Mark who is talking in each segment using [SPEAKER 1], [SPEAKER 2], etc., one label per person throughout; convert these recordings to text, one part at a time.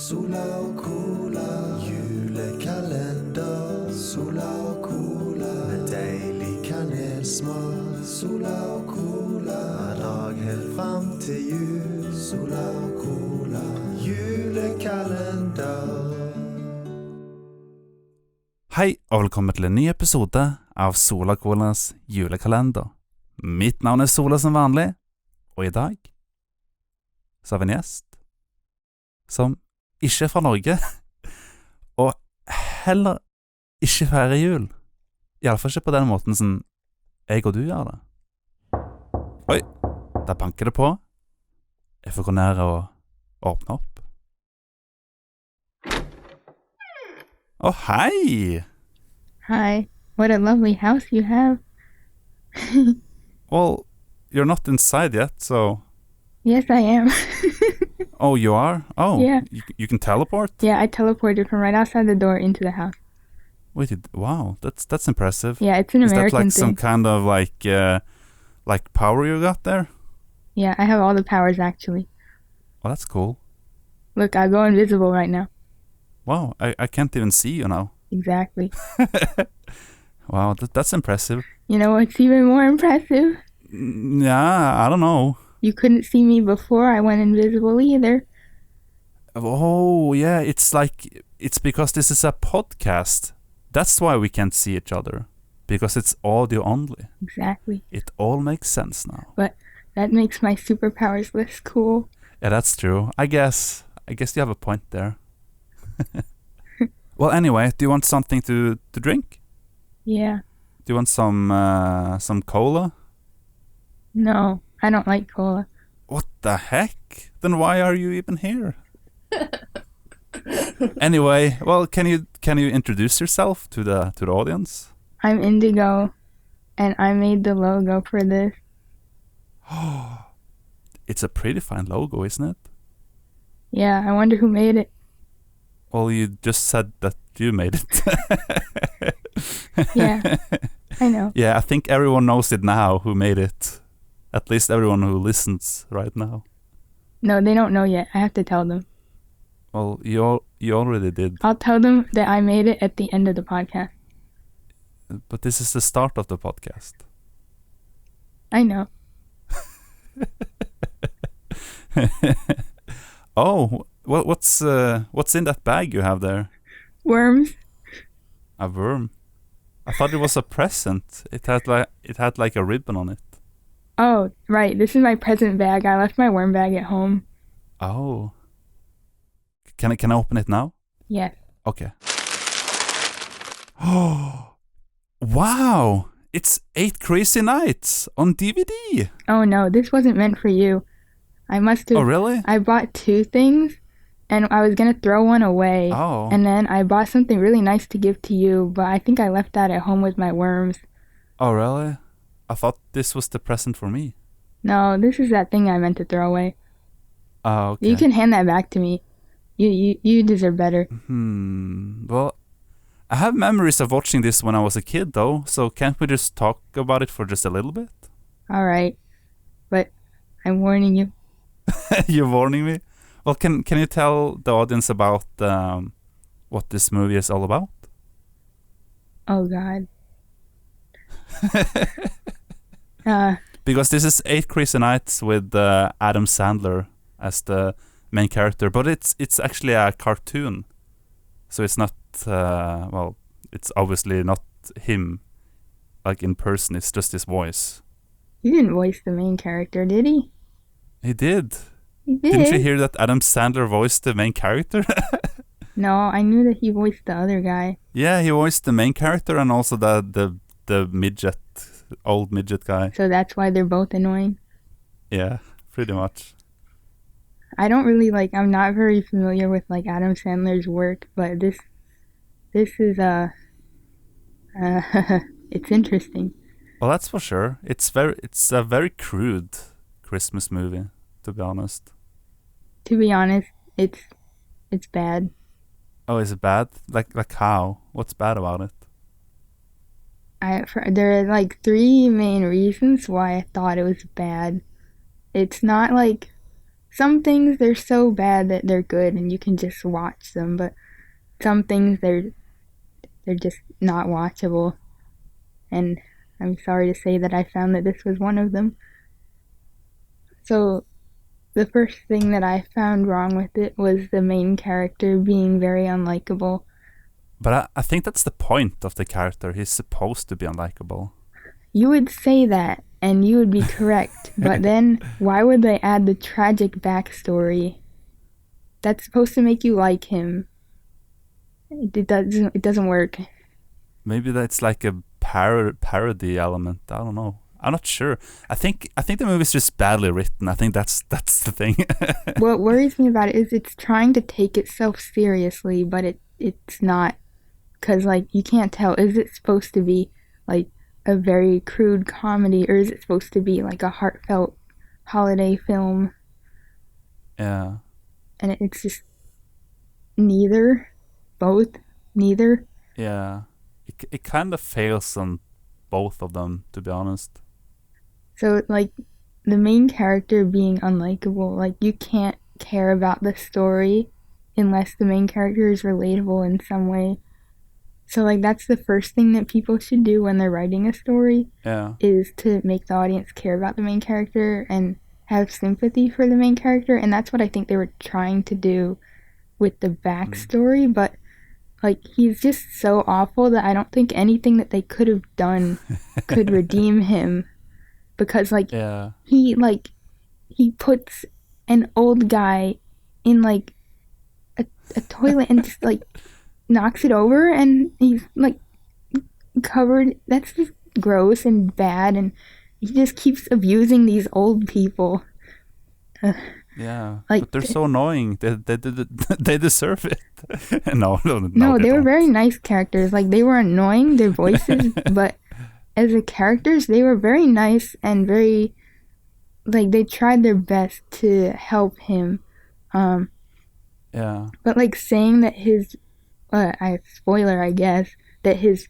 [SPEAKER 1] Sola og cola. Julekalender. Sola og cola. Med deilig kanelsmak. Sola og cola. Hver dag helt frem til jul. Sola og cola. Julekalender.
[SPEAKER 2] Hei og velkommen til en ny episode av Sola Colas julekalender. Mitt navn er Sola som vanlig, og i dag så har vi en gjest som ikke er fra Norge, og heller ikke feirer jul. I alle fall ikke på den måten som jeg og du gjør det. Oi, der banker det på. Jeg får gå ned og åpne opp. Oh, hi!
[SPEAKER 3] Hi. What a lovely house you have.
[SPEAKER 2] Well, you're not inside yet, so...
[SPEAKER 3] Yes, I am.
[SPEAKER 2] Oh, you are? Oh,
[SPEAKER 3] Yeah.
[SPEAKER 2] You can teleport?
[SPEAKER 3] Yeah, I teleported from right outside the door into the house.
[SPEAKER 2] Wait, wow, that's impressive.
[SPEAKER 3] Yeah, it's an
[SPEAKER 2] Is that
[SPEAKER 3] American
[SPEAKER 2] like some
[SPEAKER 3] thing.
[SPEAKER 2] kind of like power you got there?
[SPEAKER 3] Yeah, I have all the powers actually.
[SPEAKER 2] Well, that's cool.
[SPEAKER 3] Look, I go invisible right now.
[SPEAKER 2] Wow, I can't even see you now.
[SPEAKER 3] Exactly.
[SPEAKER 2] Wow, that's impressive.
[SPEAKER 3] You know what's even more impressive?
[SPEAKER 2] Yeah, I don't know.
[SPEAKER 3] You couldn't see me before I went invisible either.
[SPEAKER 2] Oh, yeah, it's because this is a podcast. That's why we can't see each other. Because it's audio only.
[SPEAKER 3] Exactly.
[SPEAKER 2] It all makes sense now.
[SPEAKER 3] But that makes my superpowers less cool.
[SPEAKER 2] Yeah, that's true. I guess you have a point there. Well, anyway, do you want something to drink?
[SPEAKER 3] Yeah.
[SPEAKER 2] Do you want some cola?
[SPEAKER 3] No, I don't like cola.
[SPEAKER 2] What the heck? Then why are you even here? Anyway, well, can you introduce yourself to the audience?
[SPEAKER 3] I'm Indigo, and I made the logo for this.
[SPEAKER 2] It's a pretty fine logo, isn't it?
[SPEAKER 3] Yeah, I wonder who made it.
[SPEAKER 2] Well, you just said that you made it.
[SPEAKER 3] Yeah, I know.
[SPEAKER 2] Yeah, I think everyone knows it now who made it. At least everyone who listens right now.
[SPEAKER 3] No, they don't know yet. I have to tell them.
[SPEAKER 2] Well, you already did.
[SPEAKER 3] I'll tell them that I made it at the end of the podcast.
[SPEAKER 2] But this is the start of the podcast.
[SPEAKER 3] I know.
[SPEAKER 2] Oh, what's in that bag you have there?
[SPEAKER 3] Worms.
[SPEAKER 2] A worm. I thought it was a present. It had like a ribbon on it.
[SPEAKER 3] Oh, right. This is my present bag. I left my worm bag at home.
[SPEAKER 2] Oh. Can I open it now?
[SPEAKER 3] Yes.
[SPEAKER 2] Okay. Oh. Wow. It's 8 Crazy Nights on DVD.
[SPEAKER 3] Oh no, this wasn't meant for you. I must have...
[SPEAKER 2] Oh, really?
[SPEAKER 3] I bought 2 things, and I was gonna throw one away.
[SPEAKER 2] Oh.
[SPEAKER 3] And then I bought something really nice to give to you, but I think I left that at home with my worms.
[SPEAKER 2] Oh, really? I thought this was the present for me.
[SPEAKER 3] No, this is that thing I meant to throw away.
[SPEAKER 2] Oh, okay.
[SPEAKER 3] You can hand that back to me. You deserve better.
[SPEAKER 2] Well, I have memories of watching this when I was a kid, though, so can't we just talk about it for just a little bit?
[SPEAKER 3] Alright. But I'm warning you.
[SPEAKER 2] You're warning me? Well, can you tell the audience about what this movie is all about?
[SPEAKER 3] Oh God.
[SPEAKER 2] Because this is 8 Crazy Nights with Adam Sandler as the main character, but it's actually a cartoon, so it's not well, it's obviously not him like in person. It's just his voice.
[SPEAKER 3] He didn't voice the main character, did he?
[SPEAKER 2] He did.
[SPEAKER 3] He did.
[SPEAKER 2] Didn't you hear that Adam Sandler voiced the main character?
[SPEAKER 3] No, I knew that he voiced the other guy.
[SPEAKER 2] Yeah, he voiced the main character and also the midget, old midget guy.
[SPEAKER 3] So that's why they're both annoying.
[SPEAKER 2] Yeah, pretty much.
[SPEAKER 3] I don't really I'm not very familiar with Adam Sandler's work, but this is it's interesting.
[SPEAKER 2] Well, that's for sure. It's a very crude Christmas movie, to be honest.
[SPEAKER 3] To be honest, it's bad.
[SPEAKER 2] Oh, is it bad? Like how? What's bad about it?
[SPEAKER 3] There are 3 main reasons why I thought it was bad. It's not some things they're so bad that they're good and you can just watch them, but some things they're just not watchable. And I'm sorry to say that I found that this was one of them. So the first thing that I found wrong with it was the main character being very unlikable.
[SPEAKER 2] But I think that's the point of the character. He's supposed to be unlikable.
[SPEAKER 3] You would say that, and you would be correct. But then, why would they add the tragic backstory? That's supposed to make you like him. It doesn't work.
[SPEAKER 2] Maybe that's like a parody element. I don't know. I'm not sure. I think the movie's just badly written. I think that's the thing.
[SPEAKER 3] What worries me about it is it's trying to take itself seriously, but it's not. Because, like, you can't tell. Is it supposed to be, like, a very crude comedy, or is it supposed to be, like, a heartfelt holiday film?
[SPEAKER 2] Yeah.
[SPEAKER 3] And it's just neither. Both. Neither.
[SPEAKER 2] Yeah. It kind of fails on both of them, to be honest.
[SPEAKER 3] So, like, the main character being unlikable, like, you can't care about the story unless the main character is relatable in some way. So, like, that's the first thing that people should do when they're writing a story.
[SPEAKER 2] Yeah.
[SPEAKER 3] Is to make the audience care about the main character and have sympathy for the main character. And that's what I think they were trying to do with the backstory. But, like, he's just so awful that I don't think anything that they could have done could redeem him. Because, like, he puts an old guy in, like, a toilet and just, like, knocks it over, and he's, like, covered. That's just gross and bad, and he just keeps abusing these old people.
[SPEAKER 2] Yeah,
[SPEAKER 3] like,
[SPEAKER 2] but they're so annoying. They deserve it. No,
[SPEAKER 3] they were very nice characters. Like, they were annoying, their voices, but as the characters, they were very nice and very, like, they tried their best to help him.
[SPEAKER 2] Yeah.
[SPEAKER 3] But, like, saying that his, spoiler, I guess, that his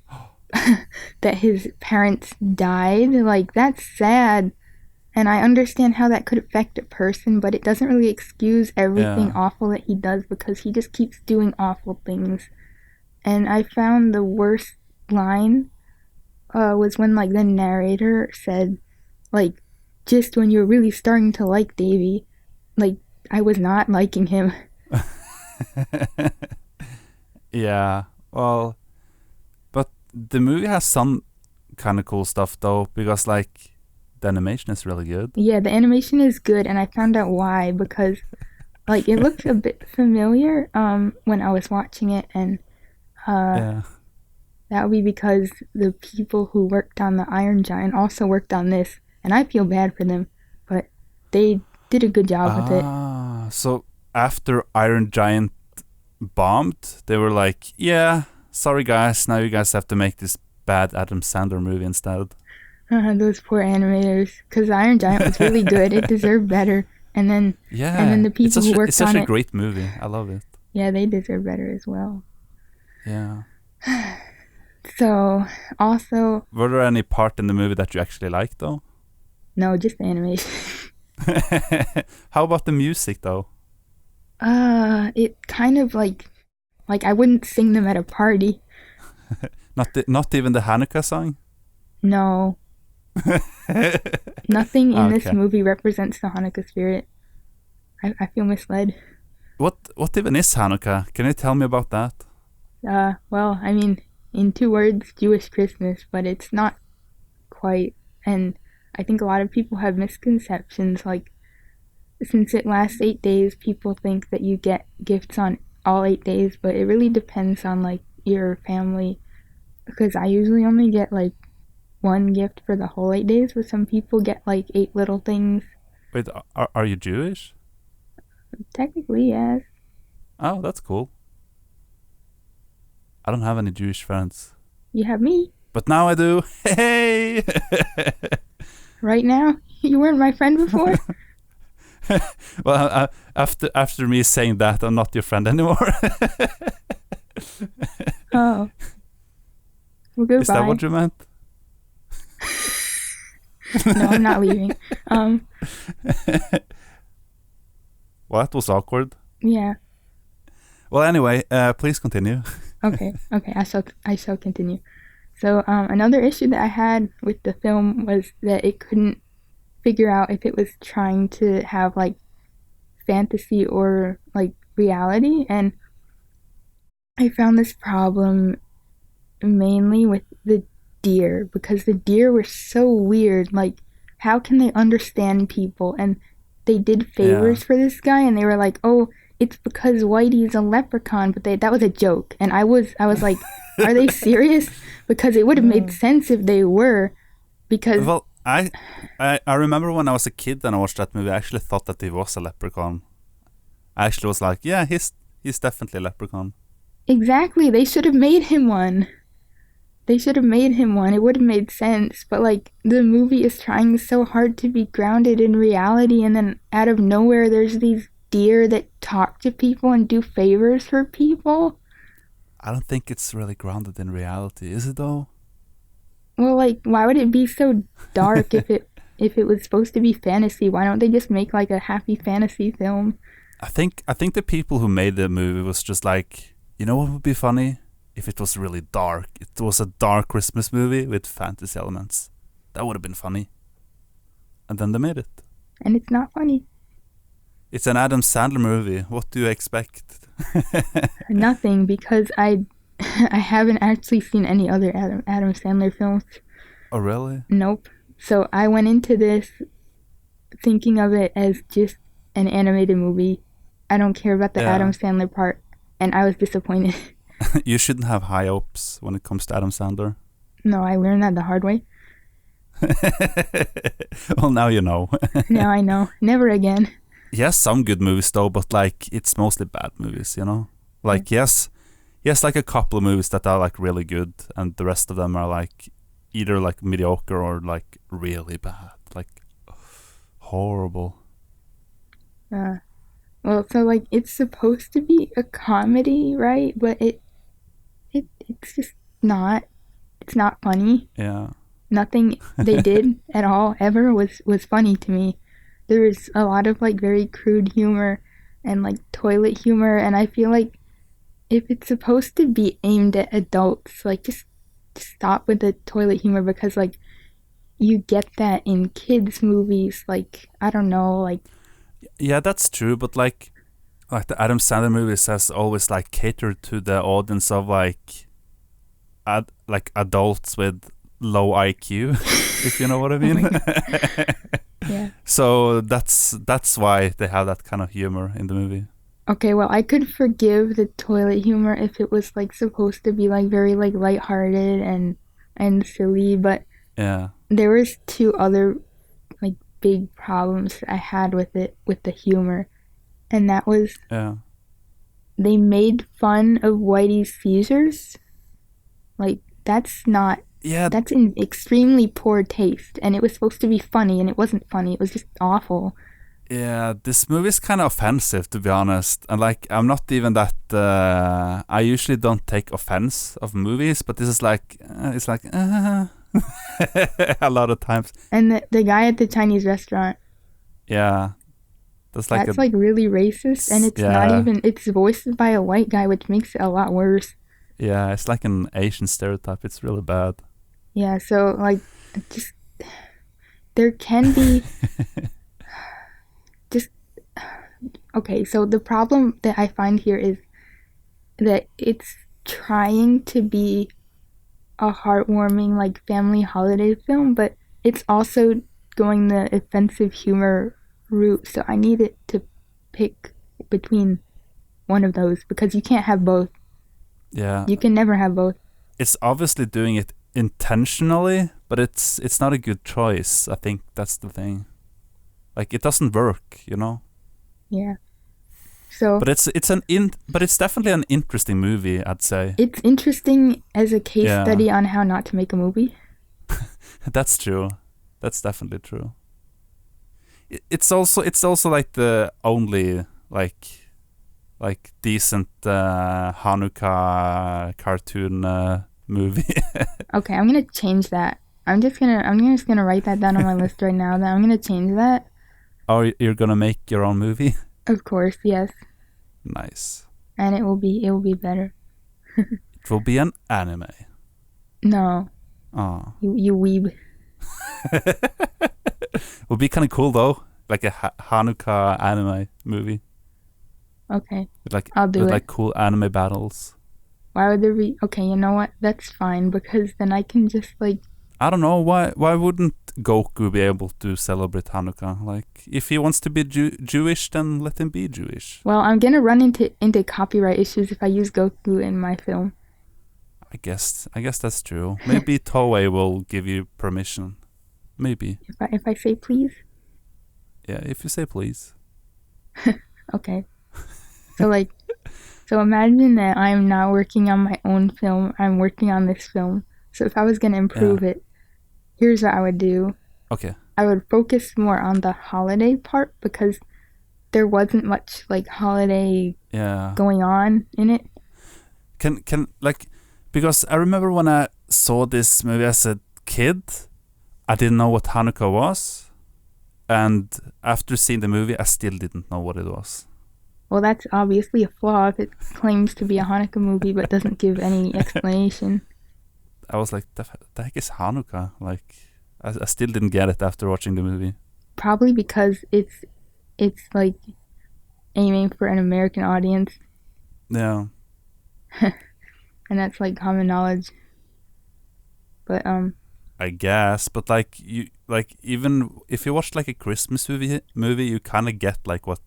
[SPEAKER 3] that his parents died, like, that's sad. And I understand how that could affect a person, but it doesn't really excuse everything awful that he does, because he just keeps doing awful things. And I found the worst line was when, like, the narrator said, like, just when you're really starting to like Davy, like, I was not liking him.
[SPEAKER 2] Yeah, well, but the movie has some kind of cool stuff, though, because, like, the animation is really good.
[SPEAKER 3] Yeah, the animation is good, and I found out why, because, like, it looked a bit familiar when I was watching it, and that would be because the people who worked on the Iron Giant also worked on this, and I feel bad for them, but they did a good job with it.
[SPEAKER 2] So after Iron Giant bombed, they were like, yeah, sorry guys, now you guys have to make this bad Adam Sandler movie instead.
[SPEAKER 3] Those poor animators, because Iron Giant was really good. It deserved better. And then the people who worked on it.
[SPEAKER 2] It's such a great movie. I love it.
[SPEAKER 3] Yeah, they deserve better as well.
[SPEAKER 2] Yeah.
[SPEAKER 3] So, also...
[SPEAKER 2] Were there any part in the movie that you actually liked, though?
[SPEAKER 3] No, just the animation.
[SPEAKER 2] How about the music, though?
[SPEAKER 3] It kind of, like I wouldn't sing them at a party.
[SPEAKER 2] Not even the Hanukkah song?
[SPEAKER 3] No. Nothing in this movie represents the Hanukkah spirit. I feel misled.
[SPEAKER 2] What even is Hanukkah? Can you tell me about that?
[SPEAKER 3] Well, I mean, in 2 words, Jewish Christmas, but it's not quite. And I think a lot of people have misconceptions. Like, since it lasts 8 days, people think that you get gifts on all 8 days, but it really depends on, like, your family. Because I usually only get, like, 1 gift for the whole 8 days, but some people get, like, 8 little things.
[SPEAKER 2] Wait, are you Jewish?
[SPEAKER 3] Technically, yes.
[SPEAKER 2] Oh, that's cool. I don't have any Jewish friends.
[SPEAKER 3] You have me.
[SPEAKER 2] But now I do. Hey!
[SPEAKER 3] Right now? You weren't my friend before?
[SPEAKER 2] Well, after me saying that, I'm not your friend anymore.
[SPEAKER 3] Oh. Well, goodbye.
[SPEAKER 2] Is that what you meant?
[SPEAKER 3] No, I'm not leaving.
[SPEAKER 2] Well, that was awkward.
[SPEAKER 3] Yeah.
[SPEAKER 2] Well, anyway, please continue.
[SPEAKER 3] Okay. I shall continue. So, another issue that I had with the film was that it couldn't figure out if it was trying to have like fantasy or like reality, and I found this problem mainly with the deer, because the deer were so weird. Like, how can they understand people? And they did favors for this guy, and they were like, "Oh, it's because Whitey's a leprechaun," but that was a joke. And I was like, "Are they serious?" Because it would have made sense if they were. Because
[SPEAKER 2] well, I remember when I was a kid and I watched that movie, I actually thought that he was a leprechaun. I actually was like, yeah, he's definitely a leprechaun.
[SPEAKER 3] Exactly, they should have made him one. It would have made sense. But like, the movie is trying so hard to be grounded in reality, and then out of nowhere there's these deer that talk to people and do favors for people.
[SPEAKER 2] I don't think it's really grounded in reality, is it though?
[SPEAKER 3] Well, like, why would it be so dark if it was supposed to be fantasy? Why don't they just make like a happy fantasy film?
[SPEAKER 2] I think the people who made the movie was just like, you know what would be funny? If it was really dark. It was a dark Christmas movie with fantasy elements. That would have been funny. And then they made it.
[SPEAKER 3] And it's not funny.
[SPEAKER 2] It's an Adam Sandler movie. What do you expect?
[SPEAKER 3] Nothing, because I haven't actually seen any other Adam Sandler films.
[SPEAKER 2] Oh, really?
[SPEAKER 3] Nope. So I went into this thinking of it as just an animated movie. I don't care about the Adam Sandler part, and I was disappointed.
[SPEAKER 2] You shouldn't have high hopes when it comes to Adam Sandler.
[SPEAKER 3] No, I learned that the hard way.
[SPEAKER 2] Well, now you know.
[SPEAKER 3] Now I know. Never again.
[SPEAKER 2] He has some good movies though, but like, it's mostly bad movies, you know? Like, yes, like a couple of movies that are like really good, and the rest of them are like either like mediocre or like really bad, like horrible.
[SPEAKER 3] Well, so like, it's supposed to be a comedy, right? But it's just not. It's not funny.
[SPEAKER 2] Yeah.
[SPEAKER 3] Nothing they did at all ever was funny to me. There was a lot of like very crude humor and like toilet humor, and I feel like if it's supposed to be aimed at adults, like, just stop with the toilet humor, because like, you get that in kids movies. Like, I don't know, like,
[SPEAKER 2] yeah, that's true, but like the Adam Sandler movies has always like catered to the audience of like adults with low IQ, if you know what I mean.
[SPEAKER 3] Yeah.
[SPEAKER 2] So that's why they have that kind of humor in the movie.
[SPEAKER 3] Okay, well, I could forgive the toilet humor if it was like supposed to be like very like lighthearted and silly, but
[SPEAKER 2] yeah,
[SPEAKER 3] there was two other like big problems I had with it, with the humor, and that was they made fun of Whitey's seizures. Like, that's in extremely poor taste, and it was supposed to be funny, and it wasn't funny. It was just awful.
[SPEAKER 2] Yeah, this movie is kind of offensive, to be honest. And like, I'm not even that. I usually don't take offense of movies, but this is like, it's like a lot of times.
[SPEAKER 3] And the guy at the Chinese restaurant.
[SPEAKER 2] Yeah, that's like
[SPEAKER 3] really racist, and it's not even. It's voiced by a white guy, which makes it a lot worse.
[SPEAKER 2] Yeah, it's like an Asian stereotype. It's really bad.
[SPEAKER 3] Yeah, so like, just there can be. Okay, so the problem that I find here is that it's trying to be a heartwarming, like, family holiday film, but it's also going the offensive humor route, so I need it to pick between one of those, because you can't have both.
[SPEAKER 2] Yeah.
[SPEAKER 3] You can never have both.
[SPEAKER 2] It's obviously doing it intentionally, but it's not a good choice. I think that's the thing. Like, it doesn't work, you know?
[SPEAKER 3] Yeah. So,
[SPEAKER 2] but it's definitely an interesting movie, I'd say.
[SPEAKER 3] It's interesting as a case study on how not to make a movie.
[SPEAKER 2] That's true. That's definitely true. It's also like the only like decent Hanukkah cartoon movie.
[SPEAKER 3] Okay, I'm gonna change that. I'm just gonna write that down on my list right now. That I'm gonna change that.
[SPEAKER 2] Oh, you're gonna make your own movie?
[SPEAKER 3] Of course, yes.
[SPEAKER 2] Nice.
[SPEAKER 3] And it will be better.
[SPEAKER 2] It will be an anime.
[SPEAKER 3] No.
[SPEAKER 2] Oh.
[SPEAKER 3] You weeb.
[SPEAKER 2] It would be kind of cool though, like a Hanukkah anime movie.
[SPEAKER 3] Okay.
[SPEAKER 2] I'll do it. With like cool anime battles.
[SPEAKER 3] Why would there be? Okay, you know what? That's fine because then I can just like.
[SPEAKER 2] I don't know why wouldn't Goku be able to celebrate Hanukkah? Like, if he wants to be Jewish, then let him be Jewish.
[SPEAKER 3] Well, I'm gonna run into copyright issues if I use Goku in my film.
[SPEAKER 2] I guess that's true. Maybe Toei will give you permission. Maybe.
[SPEAKER 3] If I say please.
[SPEAKER 2] Yeah, if you say please.
[SPEAKER 3] Okay. So imagine that I'm not working on my own film. I'm working on this film. So if I was gonna improve it, here's what I would do.
[SPEAKER 2] Okay.
[SPEAKER 3] I would focus more on the holiday part because there wasn't much like holiday going on in it.
[SPEAKER 2] Can like, because I remember when I saw this movie as a kid, I didn't know what Hanukkah was, and after seeing the movie, I still didn't know what it was.
[SPEAKER 3] Well, that's obviously a flaw if it claims to be a Hanukkah movie but doesn't give any explanation.
[SPEAKER 2] I was like, the heck is Hanukkah? Like, I still didn't get it after watching the movie.
[SPEAKER 3] Probably because it's like aiming for an American audience.
[SPEAKER 2] Yeah.
[SPEAKER 3] And that's like common knowledge. But
[SPEAKER 2] I guess, but like even if you watch like a Christmas movie, you kind of get like what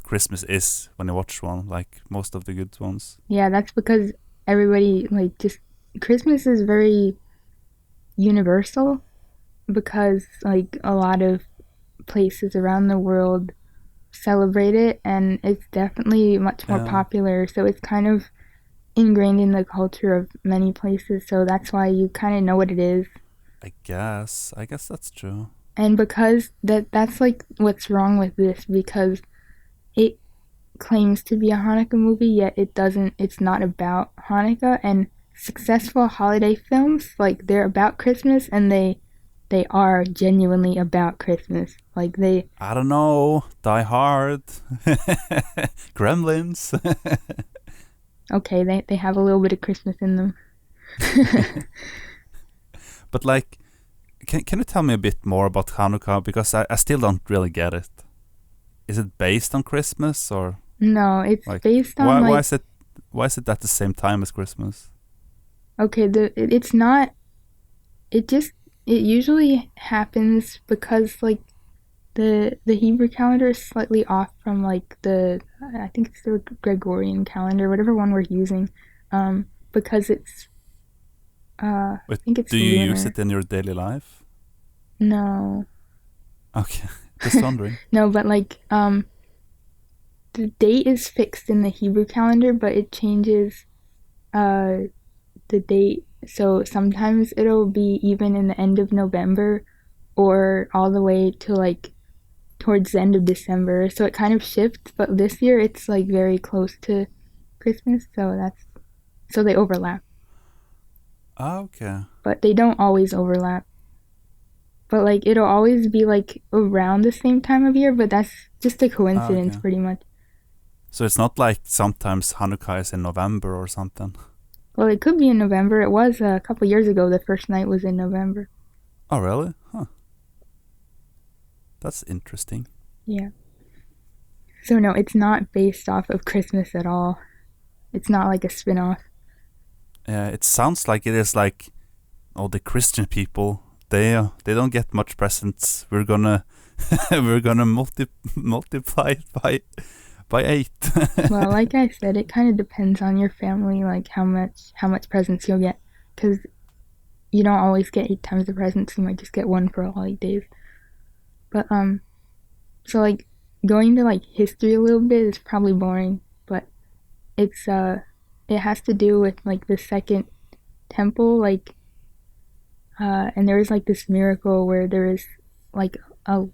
[SPEAKER 2] Christmas is when you watch one, like most of the good ones.
[SPEAKER 3] Yeah, that's because everybody like just Christmas is very universal because like a lot of places around the world celebrate it, and it's definitely much more popular, so it's kind of ingrained in the culture of many places, so that's why you kind of know what it is.
[SPEAKER 2] I guess that's true.
[SPEAKER 3] And because that's like what's wrong with this, because it claims to be a Hanukkah movie, yet it's not about Hanukkah. And successful holiday films, like, they're about Christmas, and they are genuinely about Christmas. Like,
[SPEAKER 2] I don't know, Die Hard, Gremlins.
[SPEAKER 3] Okay, they have a little bit of Christmas in them.
[SPEAKER 2] But like, can you tell me a bit more about Hanukkah, because I still don't really get it. Is it based on Christmas, or
[SPEAKER 3] no? It's like, based on
[SPEAKER 2] why is it at the same time as Christmas?
[SPEAKER 3] Okay, it's not. It usually happens because like the Hebrew calendar is slightly off from like I think it's the Gregorian calendar, whatever one we're using, because it's I think it's
[SPEAKER 2] do you
[SPEAKER 3] lunar.
[SPEAKER 2] use it in your daily life?
[SPEAKER 3] No.
[SPEAKER 2] Okay, just wondering.
[SPEAKER 3] No, but like the date is fixed in the Hebrew calendar, but it changes the date. So sometimes it'll be even in the end of November or all the way to like towards the end of December. So it kind of shifts, but this year it's like very close to Christmas, so they overlap.
[SPEAKER 2] Okay.
[SPEAKER 3] But they don't always overlap. But like it'll always be like around the same time of year, but that's just a coincidence pretty much.
[SPEAKER 2] So it's not like sometimes Hanukkah is in November or something.
[SPEAKER 3] Well, it could be in November. It was a couple years ago. The first night was in November.
[SPEAKER 2] Oh, really? Huh. That's interesting.
[SPEAKER 3] Yeah. So no, it's not based off of Christmas at all. It's not like a spin-off.
[SPEAKER 2] Yeah, it sounds like it is like, the Christian people, they don't get much presents. We're gonna multiply it by 8.
[SPEAKER 3] Well, like I said, it kind of depends on your family, like how much presents you'll get, because you don't always get 8 times the presents. You might just get one for all 8 days. But so like going to like history a little bit is probably boring, but it's it has to do with like the second temple, like and there was like this miracle where there was like I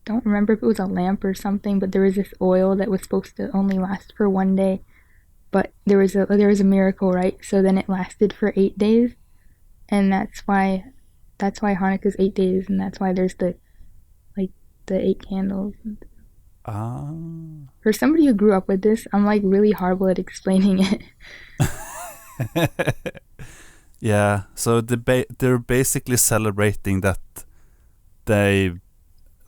[SPEAKER 3] don't remember if it was a lamp or something, but there was this oil that was supposed to only last for 1 day, but there was a miracle, right? So then it lasted for 8 days, and that's why Hanukkah's 8 days, and that's why there's the 8 candles.
[SPEAKER 2] Ah.
[SPEAKER 3] For somebody who grew up with this, I'm like really horrible at explaining it.
[SPEAKER 2] Yeah, so they're basically celebrating that they,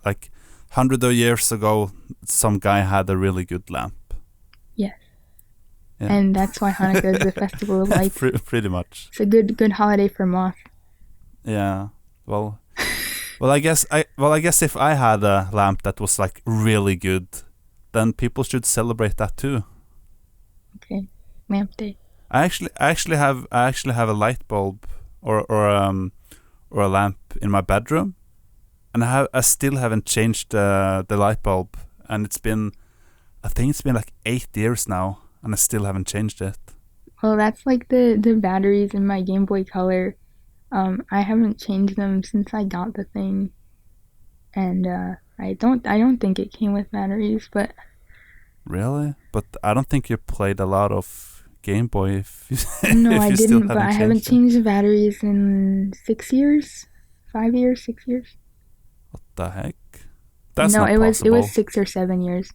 [SPEAKER 2] like, hundreds of years ago, some guy had a really good lamp.
[SPEAKER 3] Yes.
[SPEAKER 2] Yeah.
[SPEAKER 3] And that's why Hanukkah is the festival of lights.
[SPEAKER 2] Pretty much.
[SPEAKER 3] It's a good holiday for moth.
[SPEAKER 2] Yeah. Well, I guess if I had a lamp that was like really good, then people should celebrate that too.
[SPEAKER 3] Okay. Lamp day.
[SPEAKER 2] I actually have a light bulb or a lamp in my bedroom, and I still haven't changed the light bulb, and I think it's been like 8 years now, and I still haven't changed it.
[SPEAKER 3] Well, that's like the batteries in my Game Boy Color. I haven't changed them since I got the thing, and I don't think it came with batteries, but
[SPEAKER 2] Really? But I don't think you played a lot of Game Boy if
[SPEAKER 3] no,
[SPEAKER 2] if
[SPEAKER 3] I
[SPEAKER 2] you still
[SPEAKER 3] didn't. But I
[SPEAKER 2] haven't
[SPEAKER 3] haven't
[SPEAKER 2] changed it.
[SPEAKER 3] changed the batteries in 6 years, 5 years, 6 years.
[SPEAKER 2] What the heck? That's
[SPEAKER 3] No,
[SPEAKER 2] not
[SPEAKER 3] it
[SPEAKER 2] possible.
[SPEAKER 3] was 6 or 7 years,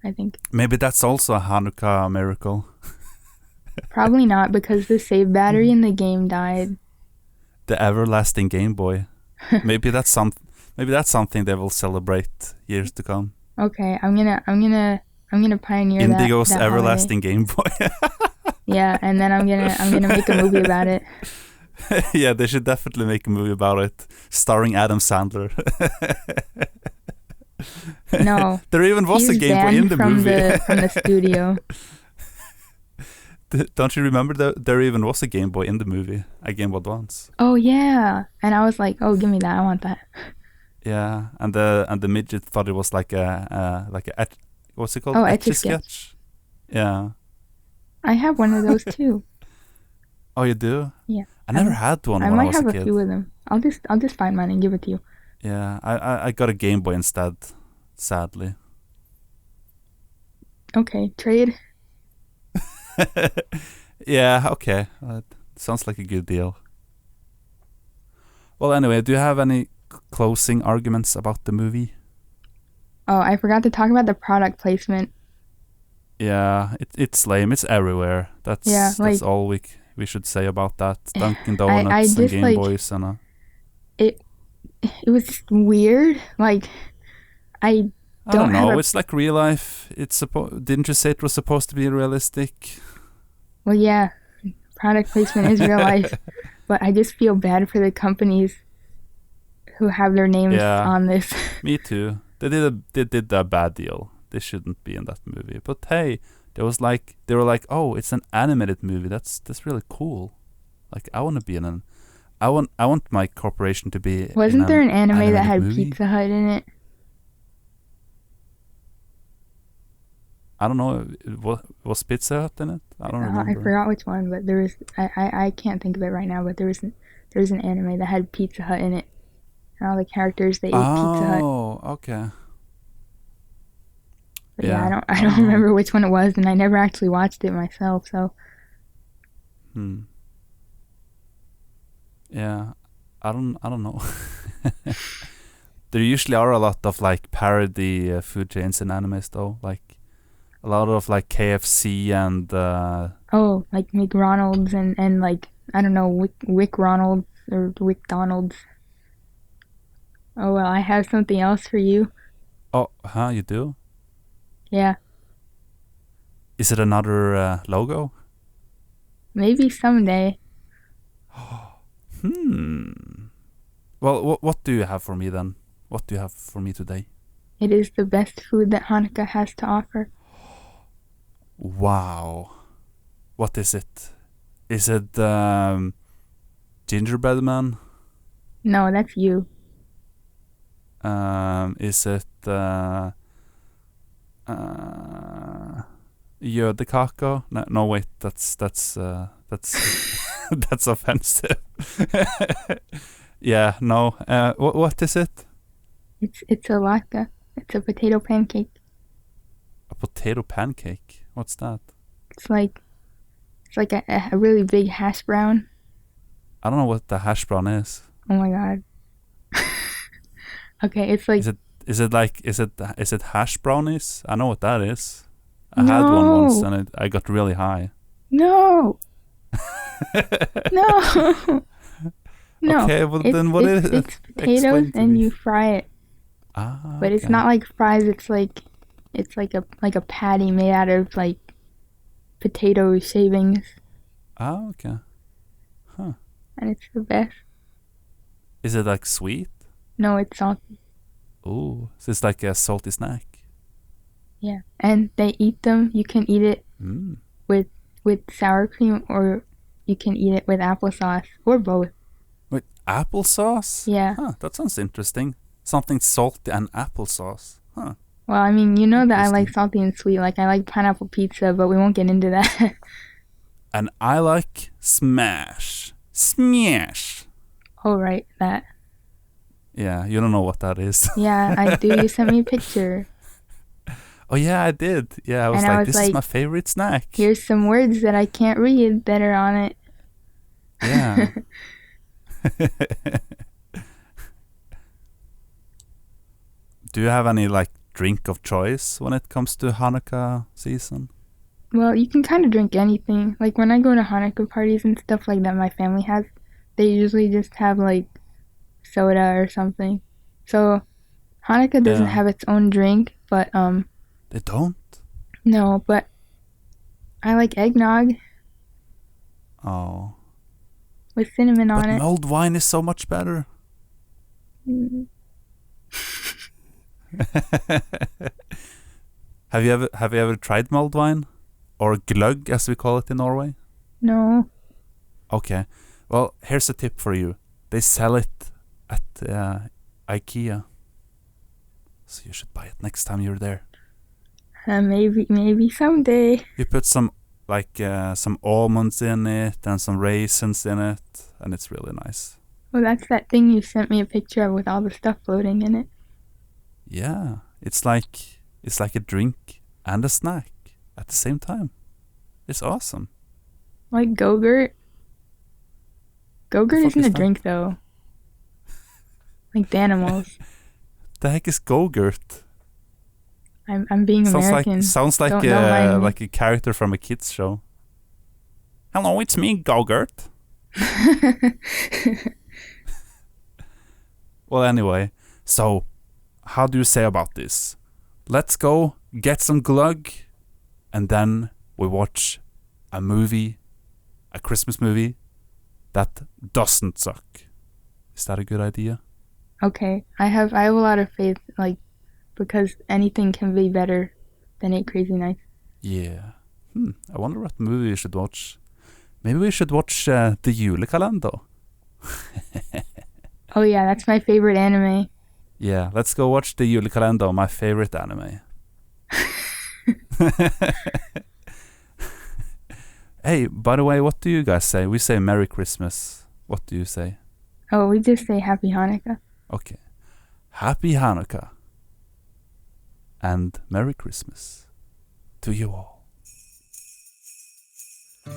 [SPEAKER 3] I think.
[SPEAKER 2] Maybe that's also a Hanukkah miracle.
[SPEAKER 3] Probably not, because the save battery in the game died.
[SPEAKER 2] The everlasting Game Boy. Maybe that's something they will celebrate years to come.
[SPEAKER 3] Okay, I'm gonna pioneer
[SPEAKER 2] Indigo's
[SPEAKER 3] that
[SPEAKER 2] everlasting Game Boy.
[SPEAKER 3] Yeah, and then I'm gonna make a movie about it.
[SPEAKER 2] Yeah, they should definitely make a movie about it, starring Adam Sandler.
[SPEAKER 3] No,
[SPEAKER 2] there even was
[SPEAKER 3] he's
[SPEAKER 2] a Game Boy in the
[SPEAKER 3] banned
[SPEAKER 2] movie.
[SPEAKER 3] from the studio.
[SPEAKER 2] Don't you remember that there even was a Game Boy in the movie, a Game Boy Advance?
[SPEAKER 3] Oh yeah, and I was like, oh, give me that, I want that.
[SPEAKER 2] Yeah, and the midget thought it was like a what's it called?
[SPEAKER 3] Oh,
[SPEAKER 2] Etch-a-sketch. Yeah.
[SPEAKER 3] I have one of those too.
[SPEAKER 2] Oh, you do?
[SPEAKER 3] Yeah.
[SPEAKER 2] I never had one
[SPEAKER 3] I
[SPEAKER 2] when I
[SPEAKER 3] might
[SPEAKER 2] was a
[SPEAKER 3] have
[SPEAKER 2] kid.
[SPEAKER 3] a few of them. I'll just find mine and give it to you.
[SPEAKER 2] Yeah, I got a Game Boy instead, sadly.
[SPEAKER 3] Okay, trade.
[SPEAKER 2] Yeah, okay. Sounds like a good deal. Well, anyway, do you have any closing arguments about the movie?
[SPEAKER 3] Oh, I forgot to talk about the product placement.
[SPEAKER 2] Yeah, it's lame. It's everywhere. That's all we should say about that. Dunkin' Donuts
[SPEAKER 3] I
[SPEAKER 2] and
[SPEAKER 3] just,
[SPEAKER 2] Game
[SPEAKER 3] like,
[SPEAKER 2] Boys and
[SPEAKER 3] It was just weird. Like, I
[SPEAKER 2] don't know.
[SPEAKER 3] have a-
[SPEAKER 2] It's like real life. Didn't you say it was supposed to be realistic?
[SPEAKER 3] Well, yeah, product placement is real life, but I just feel bad for the companies who have their names on this.
[SPEAKER 2] Me too. They did a bad deal. They shouldn't be in that movie. But hey, they were like, oh, it's an animated movie. That's really cool. Like, I want to be in an. I want my corporation to be.
[SPEAKER 3] Wasn't there an anime that had
[SPEAKER 2] movie?
[SPEAKER 3] Pizza Hut in it?
[SPEAKER 2] I don't know. Was Pizza Hut in it? I don't remember.
[SPEAKER 3] I forgot which one, but there was. I can't think of it right now. But there was an anime that had Pizza Hut in it, and all the characters they ate Pizza Hut.
[SPEAKER 2] Oh, okay.
[SPEAKER 3] But yeah, I don't remember which one it was, and I never actually watched it myself. So.
[SPEAKER 2] Yeah, I don't know. There usually are a lot of like parody food chains in animes, though. Like a lot of like KFC and.
[SPEAKER 3] Oh, like McDonald's and like I don't know Wick Ronald or Wick Donald's. Oh well, I have something else for you.
[SPEAKER 2] Oh, huh? You do?
[SPEAKER 3] Yeah.
[SPEAKER 2] Is it another logo?
[SPEAKER 3] Maybe someday.
[SPEAKER 2] Well, what do you have for me then? What do you have for me today?
[SPEAKER 3] It is the best food that Hanukkah has to offer.
[SPEAKER 2] Wow. What is it? Is it gingerbread man?
[SPEAKER 3] No, that's you.
[SPEAKER 2] Is it jødekaka? No, wait, that's that's offensive. Yeah, no. What is it?
[SPEAKER 3] It's a latke. It's a potato pancake.
[SPEAKER 2] A potato pancake? What's that?
[SPEAKER 3] It's like a really big hash brown.
[SPEAKER 2] I don't know what the hash brown is.
[SPEAKER 3] Oh my god. Okay, it's like
[SPEAKER 2] is it hash brownies? I know what that is. I had one once and I got really high.
[SPEAKER 3] No. No. No.
[SPEAKER 2] Okay, well then what is it?
[SPEAKER 3] It's potatoes and you fry it.
[SPEAKER 2] Ah,
[SPEAKER 3] But it's not like fries, it's like a patty made out of like potato shavings.
[SPEAKER 2] Ah, okay. Huh.
[SPEAKER 3] And it's the best.
[SPEAKER 2] Is it like sweet?
[SPEAKER 3] No, it's salty.
[SPEAKER 2] Ooh, so it's like a salty snack.
[SPEAKER 3] Yeah. And they eat them. You can eat it with sour cream, or you can eat it with applesauce, or both.
[SPEAKER 2] Wait, applesauce?
[SPEAKER 3] Yeah.
[SPEAKER 2] Huh, that sounds interesting. Something salty and applesauce. Huh.
[SPEAKER 3] Well, I mean, you know that I like salty and sweet. Like, I like pineapple pizza, but we won't get into that.
[SPEAKER 2] And I like smash. Smash.
[SPEAKER 3] Oh, right, that.
[SPEAKER 2] Yeah, you don't know what that is.
[SPEAKER 3] Yeah, I do. You sent me a picture.
[SPEAKER 2] Oh, yeah, I did. Yeah, I was like, this is my favorite snack.
[SPEAKER 3] Here's some words that I can't read that are on it.
[SPEAKER 2] Yeah. Do you have any, like, drink of choice when it comes to Hanukkah season?
[SPEAKER 3] Well, you can kind of drink anything. Like, when I go to Hanukkah parties and stuff like that my family has, they usually just have, like, soda or something. So, Hanukkah doesn't have its own drink, but,
[SPEAKER 2] They don't?
[SPEAKER 3] No, but I like eggnog.
[SPEAKER 2] Oh.
[SPEAKER 3] With cinnamon on
[SPEAKER 2] but
[SPEAKER 3] it.
[SPEAKER 2] mulled wine is so much better. Have you ever tried mulled wine? Or gløgg, as we call it in Norway?
[SPEAKER 3] No.
[SPEAKER 2] Okay. Well, here's a tip for you. They sell it at IKEA. So you should buy it next time you're there.
[SPEAKER 3] Maybe someday.
[SPEAKER 2] You put some almonds in it and some raisins in it, and it's really nice.
[SPEAKER 3] Well, that's that thing you sent me a picture of with all the stuff floating in it.
[SPEAKER 2] Yeah, it's like a drink and a snack at the same time. It's awesome.
[SPEAKER 3] Like Go-Gurt? Go-Gurt isn't a drink, though. Like Danimals.
[SPEAKER 2] The heck is Go-Gurt?
[SPEAKER 3] I'm being American.
[SPEAKER 2] Sounds like a character from a kids show. Hello, it's me, Go-Gurt. Well, anyway, so how do you say about this? Let's go get some gløgg, and then we watch a movie, a Christmas movie that doesn't suck. Is that a good idea?
[SPEAKER 3] Okay, I have a lot of faith, like, because anything can be better than 8 Crazy Nights.
[SPEAKER 2] Yeah. I wonder what movie we should watch. Maybe we should watch the Julekalender.
[SPEAKER 3] Oh yeah, that's my favorite anime.
[SPEAKER 2] Yeah, let's go watch the Julekalender, my favorite anime. Hey, by the way, what do you guys say? We say Merry Christmas. What do you say?
[SPEAKER 3] Oh, we just say Happy Hanukkah.
[SPEAKER 2] Okay. Happy Hanukkah. And Merry Christmas to you all.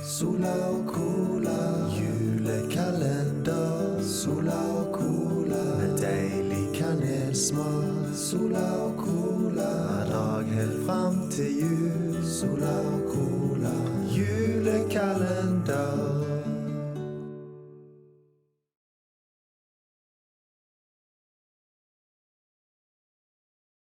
[SPEAKER 1] Sola og cola, julekalender. Sola og cola, med deilig kanelsmak. Sola og cola, hver dag helt frem til jul. Sola og cola, julekalender.